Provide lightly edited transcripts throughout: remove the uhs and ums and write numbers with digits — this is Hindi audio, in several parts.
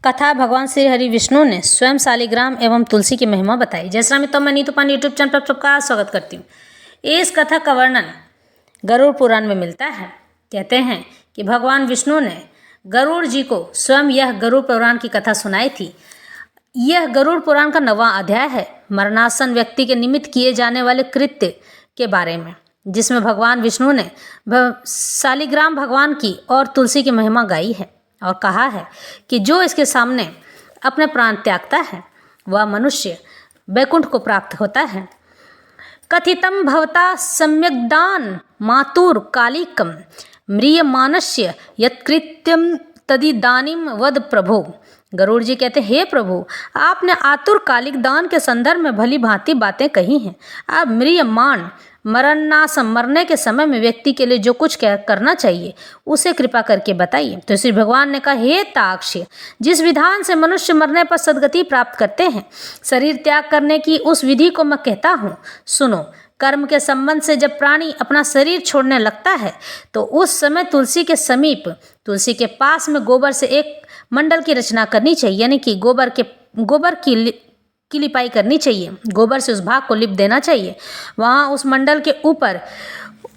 कथा भगवान श्री हरि विष्णु ने स्वयं शालिग्राम एवं तुलसी की महिमा बताई। जय श्री राम मित्रों, मैं नीतू पांडे यूट्यूब चैनल पर सबका स्वागत करती हूँ। इस कथा का वर्णन गरुड़ पुराण में मिलता है। कहते हैं कि भगवान विष्णु ने गरुड़ जी को स्वयं यह गरुड़ पुराण की कथा सुनाई थी। यह गरुड़ पुराण का 9वां अध्याय है, मरणासन व्यक्ति के निमित्त किए जाने वाले कृत्य के बारे में, जिसमें भगवान विष्णु ने शालिग्राम भगवान की और तुलसी की महिमा गाई है और कहा है कि जो इसके सामने अपने प्राण त्यागता है वह मनुष्य वैकुंठ को प्राप्त होता है। कथितम भवता सम्यग्दान मातुर कालिकम म्रियमानस्य यत्कृत्यम तदिदानीम वद प्रभो। गरुड़ जी कहते, हे प्रभु, आपने आतुर कालिक दान के संदर्भ में भली भांति बातें कही हैं। आप म्रियमान मरने के समय में व्यक्ति के लिए जो कुछ करना चाहिए उसे कृपा करके बताइए। तो श्री भगवान ने कहा, हे ताक्ष, जिस विधान से मनुष्य मरने पर सद्गति प्राप्त करते हैं, शरीर त्याग करने की उस विधि को मैं कहता हूँ, सुनो। कर्म के संबंध से जब प्राणी अपना शरीर छोड़ने लगता है तो उस समय तुलसी के समीप, तुलसी के पास में गोबर से एक मंडल की रचना करनी चाहिए, यानी कि गोबर की लिपाई करनी चाहिए। गोबर से उस भाग को लिप देना चाहिए। वहाँ उस मंडल के ऊपर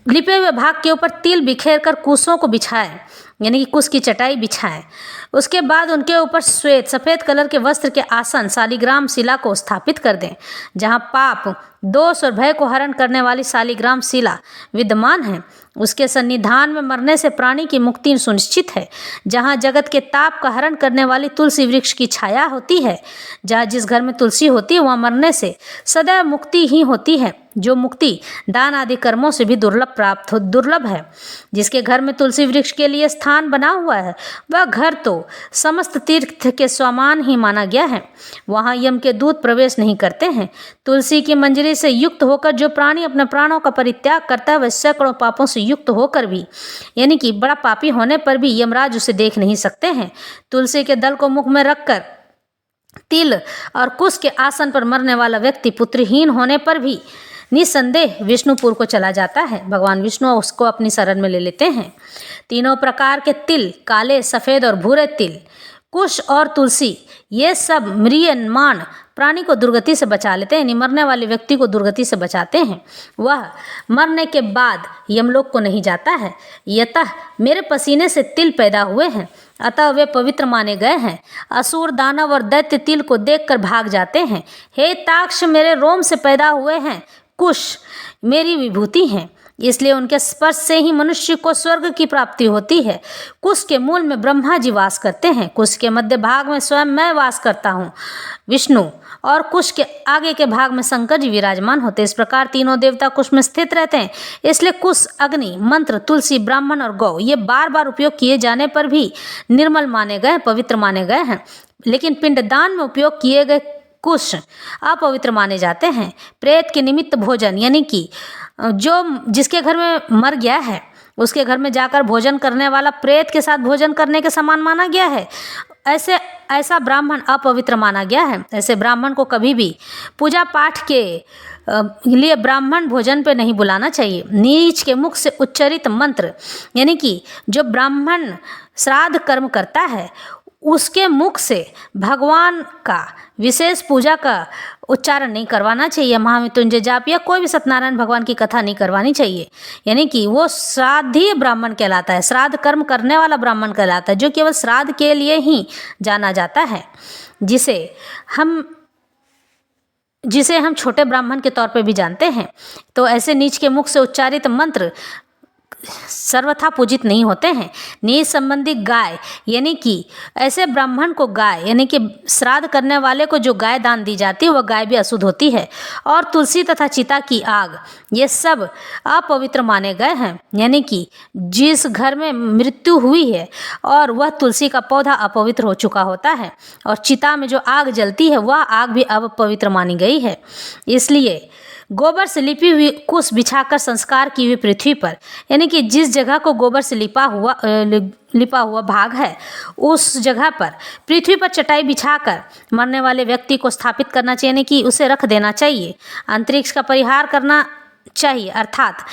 लिपे हुए भाग के ऊपर तिल बिखेर कर कुशों को बिछाएं, यानी कि कुश की चटाई बिछाएं। उसके बाद उनके ऊपर सफ़ेद कलर के वस्त्र के आसन शालिग्राम शिला को स्थापित कर दें। जहाँ पाप, दोष और भय को हरण करने वाली शालिग्राम शिला विद्यमान है, उसके सन्निधान में मरने से प्राणी की मुक्ति सुनिश्चित है। जहाँ जगत के ताप का हरण करने वाली तुलसी वृक्ष की छाया होती है, जहाँ जिस घर में तुलसी होती है वहाँ मरने से सदैव मुक्ति ही होती है, जो मुक्ति दान आदि कर्मों से भी दुर्लभ है। जिसके घर में तुलसी वृक्ष के लिए स्थान बना हुआ है वह घर तो समस्त तीर्थ के समान ही माना गया है। वहाँ यम के दूत प्रवेश नहीं करते हैं। तुलसी की मंजरी से युक्त होकर जो प्राणी अपने प्राणों का परित्याग करता है वह सैकड़ों पापों से युक्त होकर भी, यानी कि बड़ा पापी होने पर भी यमराज उसे देख नहीं सकते हैं। तुलसी के दल को मुख में रखकर तिल और कुश के आसन पर मरने वाला व्यक्ति पुत्रहीन होने पर भी निसंदेह विष्णुपुर को चला जाता है। भगवान विष्णु उसको अपनी शरण में ले लेते हैं। तीनों प्रकार के तिल, काले, सफ़ेद और भूरे तिल, कुश और तुलसी, ये सब म्रियमान प्राणी को दुर्गति से बचा लेते हैं, यानी मरने वाले व्यक्ति को दुर्गति से बचाते हैं। वह मरने के बाद यमलोक को नहीं जाता है। यतः मेरे पसीने से तिल पैदा हुए हैं, अतः वे पवित्र माने गए हैं। असुर, दानव और दैत्य तिल को देखकर भाग जाते हैं। हे ताक्ष, मेरे रोम से पैदा हुए हैं। कुश मेरी विभूति हैं, इसलिए उनके स्पर्श से ही मनुष्य को स्वर्ग की प्राप्ति होती है। कुश के मूल में ब्रह्मा जी वास करते हैं। कुश के मध्य भाग में स्वयं मैं वास करता हूँ, विष्णु, और कुश के आगे के भाग में शंकर जी विराजमान होते हैं। इस प्रकार तीनों देवता कुश में स्थित रहते हैं। इसलिए कुश, अग्नि, मंत्र, तुलसी, ब्राह्मण और गौ ये बार बार उपयोग किए जाने पर भी निर्मल माने गए, पवित्र माने गए हैं। लेकिन पिंडदान में उपयोग किए गए कुश अपवित्र माने जाते हैं। प्रेत के निमित्त भोजन, यानी कि जिसके घर में मर गया है उसके घर में जाकर भोजन करने वाला प्रेत के साथ भोजन करने के समान माना गया है। ऐसा ब्राह्मण अपवित्र माना गया है। ऐसे ब्राह्मण को कभी भी पूजा पाठ के लिए ब्राह्मण भोजन पे नहीं बुलाना चाहिए। नीच के मुख से उच्चरित मंत्र, यानी कि जो ब्राह्मण श्राद्ध कर्म करता है उसके मुख से भगवान का विशेष पूजा का उच्चारण नहीं करवाना चाहिए। महामृत्युंजय जाप या कोई भी सत्यनारायण भगवान की कथा नहीं करवानी चाहिए, यानी कि वो श्राद्धीय ब्राह्मण कहलाता है, श्राद्ध कर्म करने वाला ब्राह्मण कहलाता है, जो केवल श्राद्ध के लिए ही जाना जाता है, जिसे हम छोटे ब्राह्मण के तौर पे भी जानते हैं। तो ऐसे नीच के मुख से उच्चारित मंत्र सर्वथा पूजित नहीं होते हैं। नीच संबंधी गाय, यानी कि ऐसे ब्राह्मण को गाय, यानी कि श्राद्ध करने वाले को जो गाय दान दी जाती है वह गाय भी अशुद्ध होती है। और तुलसी तथा चिता की आग, ये सब अपवित्र माने गए हैं, यानी कि जिस घर में मृत्यु हुई है और वह तुलसी का पौधा अपवित्र हो चुका होता है और चिता में जो आग जलती है वह आग भी अपवित्र मानी गई है। इसलिए गोबर से लिपी हुई कुश बिछाकर संस्कार की हुई पृथ्वी पर, यानी कि जिस जगह को गोबर से लिपा हुआ भाग है उस जगह पर पृथ्वी पर चटाई बिछाकर मरने वाले व्यक्ति को स्थापित करना चाहिए, यानी कि उसे रख देना चाहिए। अंतरिक्ष का परिहार करना चाहिए, अर्थात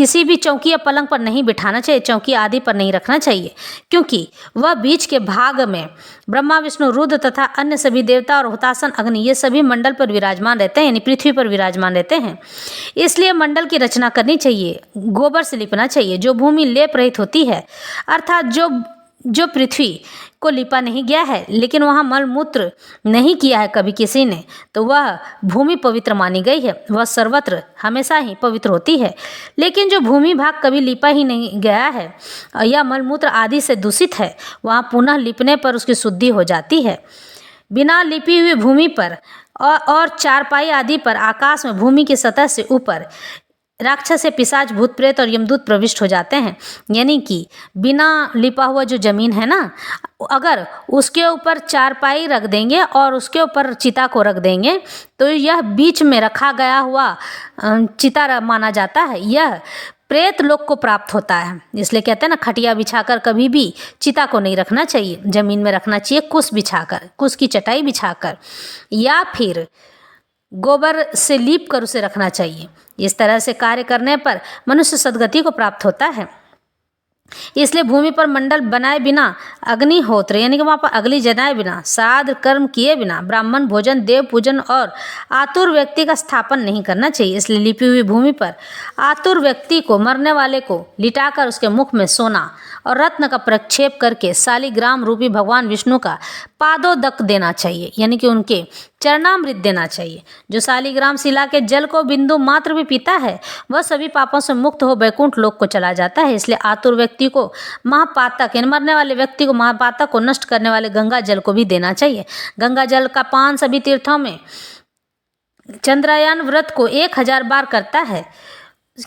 किसी भी चौकी या पलंग पर नहीं बिठाना चाहिए, चौकी आदि पर नहीं रखना चाहिए, क्योंकि वह बीच के भाग में ब्रह्मा विष्णु रुद्र तथा अन्य सभी देवता और हुतासन अग्नि ये सभी मंडल पर विराजमान रहते हैं, यानी पृथ्वी पर विराजमान रहते हैं। इसलिए मंडल की रचना करनी चाहिए, गोबर से लिपना चाहिए। जो भूमि लेप रहित होती है, अर्थात जो पृथ्वी को लिपा नहीं गया है लेकिन वहाँ मल मूत्र नहीं किया है कभी किसी ने, तो वह भूमि पवित्र मानी गई है, वह सर्वत्र हमेशा ही पवित्र होती है। लेकिन जो भूमि भाग कभी लिपा ही नहीं गया है या मलमूत्र आदि से दूषित है, वहाँ पुनः लिपने पर उसकी शुद्धि हो जाती है। बिना लिपी हुई भूमि पर और चारपाई आदि पर आकाश में भूमि की सतह से ऊपर राक्षस से पिशाच भूत प्रेत और यमदूत प्रविष्ट हो जाते हैं। यानी कि बिना लिपा हुआ जो जमीन है ना, अगर उसके ऊपर चारपाई रख देंगे और उसके ऊपर चिता को रख देंगे तो यह बीच में रखा गया हुआ चिता माना जाता है, यह प्रेत लोक को प्राप्त होता है। इसलिए कहते हैं ना, खटिया बिछाकर कभी भी चिता को नहीं रखना चाहिए, जमीन में रखना चाहिए कुश बिछाकर, कुश की चटाई बिछाकर, या फिर गोबर से लीप कर उसे रखना चाहिए। इस तरह से कार्य करने पर मनुष्य सद्गति को प्राप्त होता है। इसलिए भूमि पर मंडल बनाए बिना, अग्निहोत्र यानी कि वहाँ पर अग्नि जलाए बिना, श्राद्ध कर्म किए बिना ब्राह्मण भोजन, देव पूजन और आतुर व्यक्ति का स्थापन नहीं करना चाहिए। इसलिए लिपी हुई भूमि पर आतुर व्यक्ति को, मरने वाले को लिटाकर उसके मुख में सोना और रत्न का प्रक्षेप करके शालिग्राम रूपी भगवान विष्णु का पादोदक देना चाहिए, यानी कि उनके चरणामृत देना चाहिए। जो शालिग्राम शिला के जल को बिंदु मात्र भी पीता है वह सभी पापों से मुक्त हो वैकुंठ लोक को चला जाता है। इसलिए आतुर व्यक्ति को महापातक, यानी मरने वाले व्यक्ति को महापातक को नष्ट करने वाले गंगा जल को भी देना चाहिए। गंगा जल का पान सभी तीर्थों में चंद्रयान व्रत को 1000 बार करता है।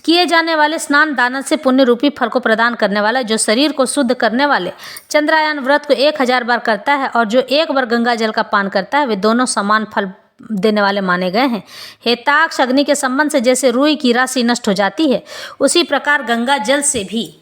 किए जाने वाले स्नान दान से पुण्य रूपी फल को प्रदान करने वाला, जो शरीर को शुद्ध करने वाले चंद्रयान व्रत को 1000 बार करता है और जो एक बार गंगा जल का पान करता है, वे दोनों समान फल देने वाले माने गए हैं। हेताक्ष अग्नि के संबंध से जैसे रुई की राशि नष्ट हो जाती है, उसी प्रकार गंगा जल से भी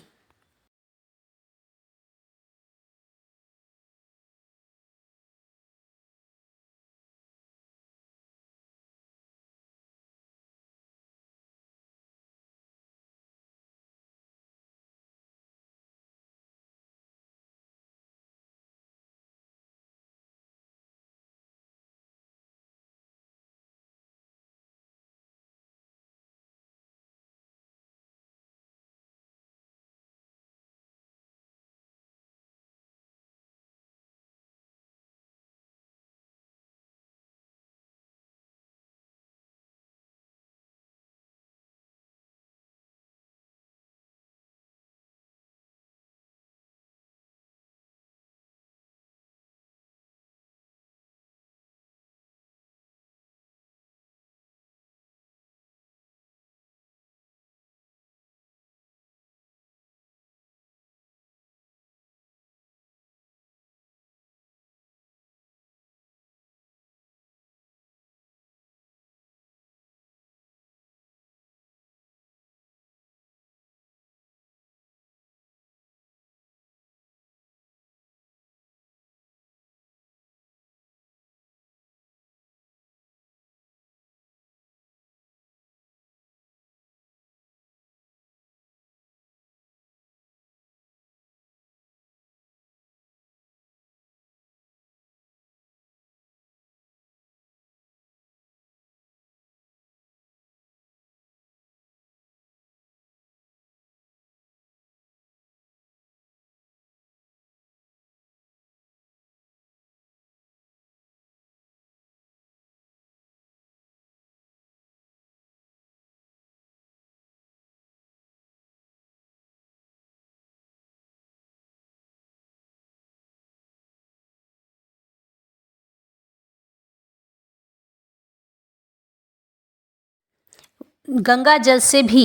गंगा जल से भी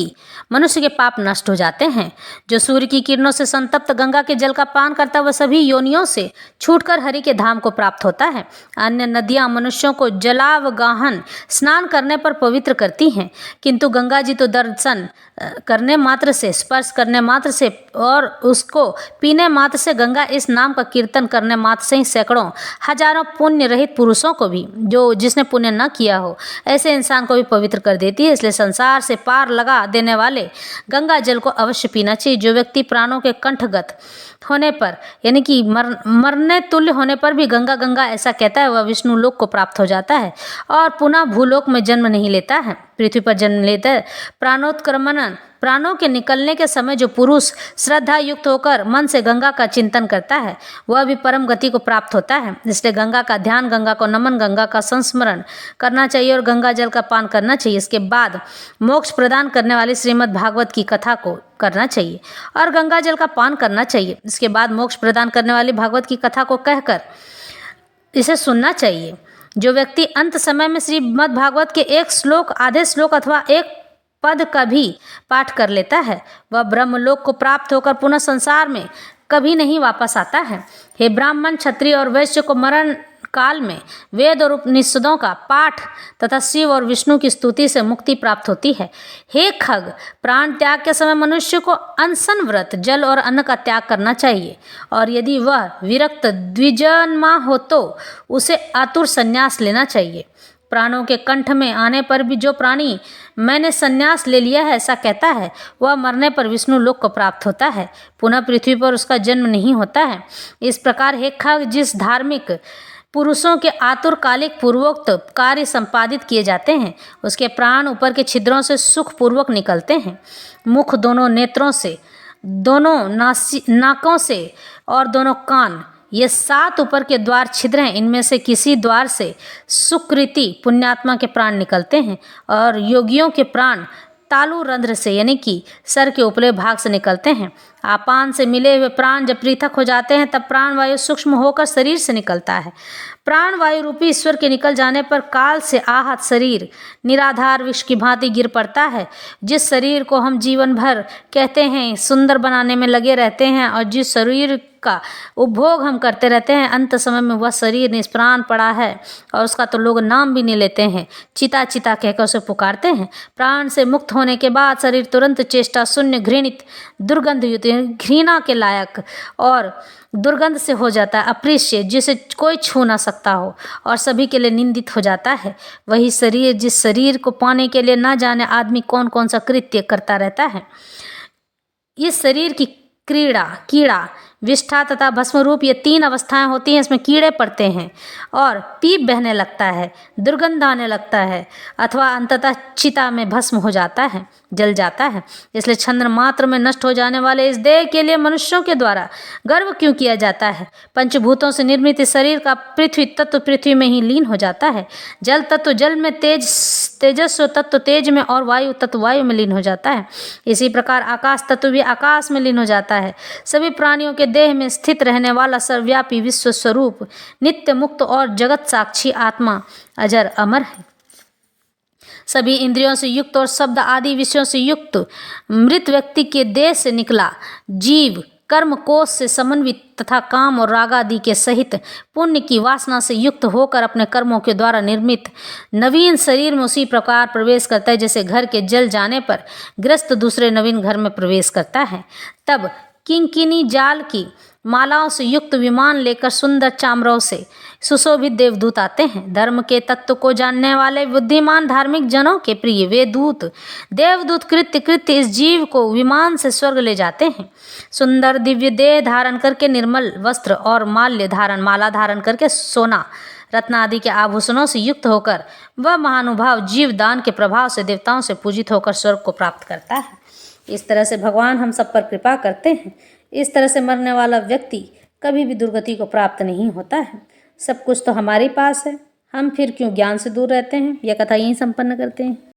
मनुष्य के पाप नष्ट हो जाते हैं। जो सूर्य की किरणों से संतप्त गंगा के जल का पान करता है वह सभी योनियों से छूटकर हरि के धाम को प्राप्त होता है। अन्य नदियां मनुष्यों को जलावगाहन स्नान करने पर पवित्र करती हैं, किंतु गंगा जी तो दर्शन करने मात्र से, स्पर्श करने मात्र से और उसको पीने मात्र से, गंगा इस नाम का कीर्तन करने मात्र से ही सैकड़ों हजारों पुण्य रहित पुरुषों को भी, जिसने पुण्य न किया हो, ऐसे इंसान को भी पवित्र कर देती है। इसलिए संसार से पार लगा देने वाले गंगा जल को अवश्य पीना चाहिए। जो व्यक्ति प्राणों के कंठगत होने पर, यानी कि मरने तुल्य होने पर भी गंगा गंगा ऐसा कहता है, वह विष्णु लोक को प्राप्त हो जाता है और पुनः भूलोक में जन्म नहीं लेता है, पृथ्वी पर जन्म लेता है। प्राणोत्क्रमण, प्राणों के निकलने के समय जो पुरुष श्रद्धा युक्त होकर मन से गंगा का चिंतन करता है, वह भी परम गति को प्राप्त होता है। इसलिए गंगा का ध्यान, गंगा को नमन, गंगा का संस्मरण करना चाहिए और गंगा जल का पान करना चाहिए। इसके बाद मोक्ष प्रदान करने वाली श्रीमद् भागवत की कथा को करना चाहिए और गंगा जल का पान करना चाहिए। इसके बाद मोक्ष प्रदान करने वाली भागवत की कथा को कहकर इसे सुनना चाहिए। जो व्यक्ति अंत समय में श्रीमद् भागवत के एक श्लोक, आधे श्लोक अथवा एक पद का भी पाठ कर लेता है, वह ब्रह्मलोक को प्राप्त होकर पुनः संसार में कभी नहीं वापस आता है। हे ब्राह्मण, क्षत्रिय और वैश्य को मरण काल में वेद और उपनिषदों का पाठ तथा शिव और विष्णु की स्तुति से मुक्ति प्राप्त होती है। हे खग, प्राण त्याग के समय मनुष्य को अनशन व्रत, जल और अन्न का त्याग करना चाहिए और यदि वह विरक्त द्विजन्मा हो तो उसे आतुर संन्यास लेना चाहिए। प्राणों के कंठ में आने पर भी जो प्राणी मैंने संन्यास ले लिया है ऐसा कहता है, वह मरने पर विष्णु लोक को प्राप्त होता है, पुनः पृथ्वी पर उसका जन्म नहीं होता है। इस प्रकार हे खग, जिस धार्मिक पुरुषों के आतुरकालिक पूर्वोक्त कार्य संपादित किए जाते हैं, उसके प्राण ऊपर के छिद्रों से सुखपूर्वक निकलते हैं। मुख, दोनों नेत्रों से, दोनों नाकों से और दोनों कान, ये 7 ऊपर के द्वार छिद्र हैं। इनमें से किसी द्वार से सुकृति पुण्यात्मा के प्राण निकलते हैं और योगियों के प्राण तालु रंध्र से, यानी कि सर के उपले भाग से निकलते हैं। आपान से मिले हुए प्राण जब पृथक हो जाते हैं तब प्राण वायु सूक्ष्म होकर शरीर से निकलता है। प्राण वायु रूपी ईश्वर के निकल जाने पर काल से आहत शरीर निराधार वृक्ष की भांति गिर पड़ता है। जिस शरीर को हम जीवन भर कहते हैं सुंदर बनाने में लगे रहते हैं और जिस शरीर का उपभोग हम करते रहते हैं, अंत समय में वह शरीर निष्प्राण पड़ा है और उसका तो लोग नाम भी नहीं लेते हैं, चिता चिता कहकर उसे पुकारते हैं। प्राण से मुक्त होने के बाद शरीर तुरंत चेष्टा शून्य, घृणित, दुर्गंध युक्त, घृणा के लायक और दुर्गंध से हो जाता है, अप्रिय, जिसे कोई छू ना सकता हो और सभी के लिए निंदित हो जाता है। वही शरीर, जिस शरीर को पाने के लिए ना जाने आदमी कौन कौन सा कृत्य करता रहता है। इस शरीर की कीड़ा, विष्ठा तथा भस्म रूप, ये 3 अवस्थाएं होती हैं। इसमें कीड़े पड़ते हैं और पीप बहने लगता है, दुर्गंध आने लगता है अथवा अंततः चिता में भस्म हो जाता है, जल जाता है। इसलिए छंद्र मात्र में नष्ट हो जाने वाले इस देह के लिए मनुष्यों के द्वारा गर्व क्यों किया जाता है? पंचभूतों से निर्मित इस शरीर का पृथ्वी तत्व पृथ्वी में ही लीन हो जाता है, जल तत्व जल में, तेजस्व तत्व तेज में और वायु तत्व वायु में लीन हो जाता है। इसी प्रकार आकाश तत्व भी आकाश में लीन हो जाता है। सभी प्राणियों के देह में स्थित रहने वाला सर्वव्यापी विश्व स्वरूप नित्य मुक्त और जगत साक्षी आत्मा अजर अमर है। सभी इंद्रियों से युक्त और शब्द आदि विषयों से युक्त मृत व्यक्ति के देह से निकला जीव कर्म कोश से समन्वित तथा काम और राग आदि के सहित पुण्य की वासना से युक्त होकर अपने कर्मों के द्वारा निर्मित नवीन शरीर में उसी प्रकार प्रवेश करता है जैसे घर के जल जाने पर गृहस्थ दूसरे नवीन घर में प्रवेश करता है। तब किंकिनी जाल की मालाओं से युक्त विमान लेकर सुंदर चामरों से सुशोभित देवदूत आते हैं। धर्म के तत्व को जानने वाले बुद्धिमान धार्मिक जनों के प्रिय वे दूत देवदूत कृत्य इस जीव को विमान से स्वर्ग ले जाते हैं। सुंदर दिव्य देह धारण करके निर्मल वस्त्र और माला धारण करके सोना रत्न आदि के आभूषणों से युक्त होकर वह महानुभाव जीव दान के प्रभाव से देवताओं से पूजित होकर स्वर्ग को प्राप्त करता है। इस तरह से भगवान हम सब पर कृपा करते हैं। इस तरह से मरने वाला व्यक्ति कभी भी दुर्गति को प्राप्त नहीं होता है। सब कुछ तो हमारे पास है, हम फिर क्यों ज्ञान से दूर रहते हैं। यह कथा यहीं संपन्न करते हैं।